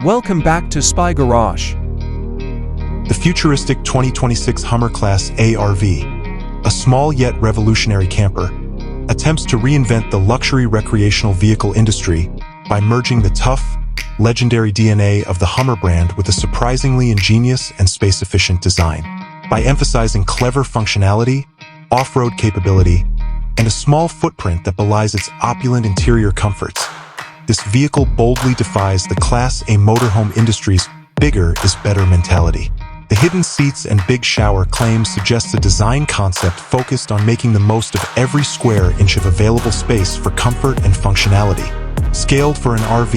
Welcome back to Spy Garage. The futuristic 2026 Hummer Class ARV, a small yet revolutionary camper, attempts to reinvent the luxury recreational vehicle industry by merging the tough, legendary DNA of the Hummer brand with a surprisingly ingenious and space-efficient design. By emphasizing clever functionality, off-road capability, and a small footprint that belies its opulent interior comforts, this vehicle boldly defies the Class A motorhome industry's bigger is better mentality. The hidden seats and big shower claims suggest a design concept focused on making the most of every square inch of available space for comfort and functionality. Scaled for an RV,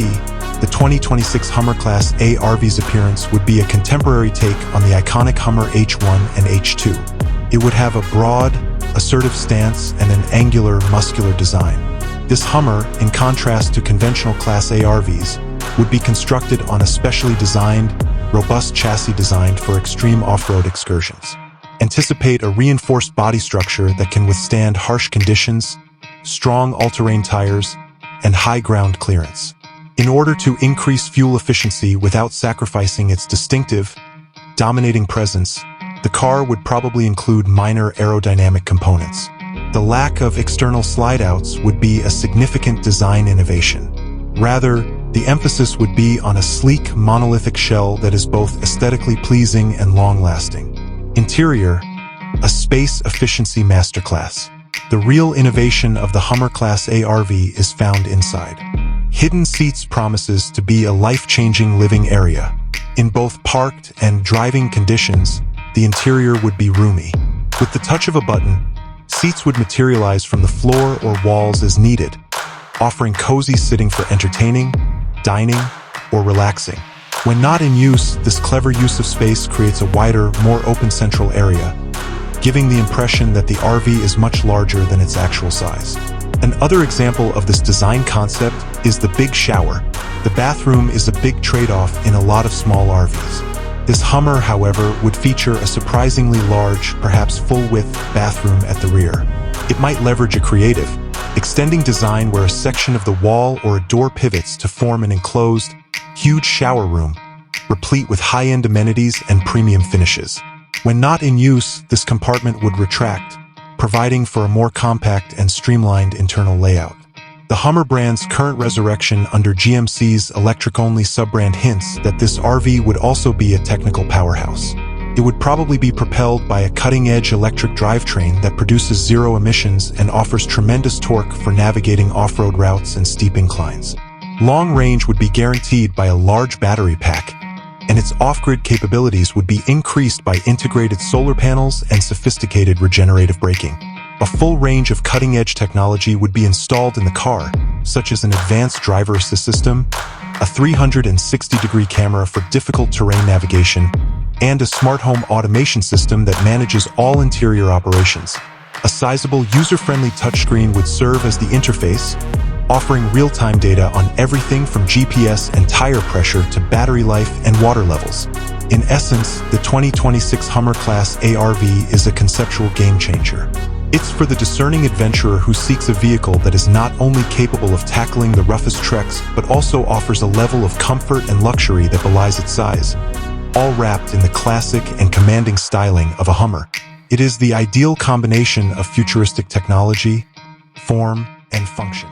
the 2026 Hummer Class A RV's appearance would be a contemporary take on the iconic Hummer H1 and H2. It would have a broad, assertive stance and an angular, muscular design. This Hummer, in contrast to conventional Class A RVs, would be constructed on a specially designed, robust chassis designed for extreme off-road excursions. Anticipate a reinforced body structure that can withstand harsh conditions, strong all-terrain tires, and high ground clearance. In order to increase fuel efficiency without sacrificing its distinctive, dominating presence, the car would probably include minor aerodynamic components. The lack of external slide-outs would be a significant design innovation. Rather, the emphasis would be on a sleek, monolithic shell that is both aesthetically pleasing and long-lasting. Interior, a space efficiency masterclass. The real innovation of the Hummer Class A RV is found inside. Hidden seats promises to be a life-changing living area. In both parked and driving conditions, the interior would be roomy. With the touch of a button, seats would materialize from the floor or walls as needed, offering cozy sitting for entertaining, dining, or relaxing. When not in use, this clever use of space creates a wider, more open central area, giving the impression that the RV is much larger than its actual size. Another example of this design concept is the big shower. The bathroom is a big trade-off in a lot of small RVs. This Hummer, however, would feature a surprisingly large, perhaps full-width bathroom at the rear. It might leverage a creative, extending design where a section of the wall or a door pivots to form an enclosed, huge shower room, replete with high-end amenities and premium finishes. When not in use, this compartment would retract, providing for a more compact and streamlined internal layout. The Hummer brand's current resurrection under GMC's electric-only sub-brand hints that this RV would also be a technical powerhouse. It would probably be propelled by a cutting-edge electric drivetrain that produces zero emissions and offers tremendous torque for navigating off-road routes and steep inclines. Long range would be guaranteed by a large battery pack, and its off-grid capabilities would be increased by integrated solar panels and sophisticated regenerative braking. A full range of cutting-edge technology would be installed in the car, such as an advanced driver assist system, a 360-degree camera for difficult terrain navigation, and a smart home automation system that manages all interior operations. A sizable, user-friendly touchscreen would serve as the interface, offering real-time data on everything from GPS and tire pressure to battery life and water levels. In essence, the 2026 Hummer Class ARV is a conceptual game-changer. It's for the discerning adventurer who seeks a vehicle that is not only capable of tackling the roughest treks, but also offers a level of comfort and luxury that belies its size, all wrapped in the classic and commanding styling of a Hummer. It is the ideal combination of futuristic technology, form, and function.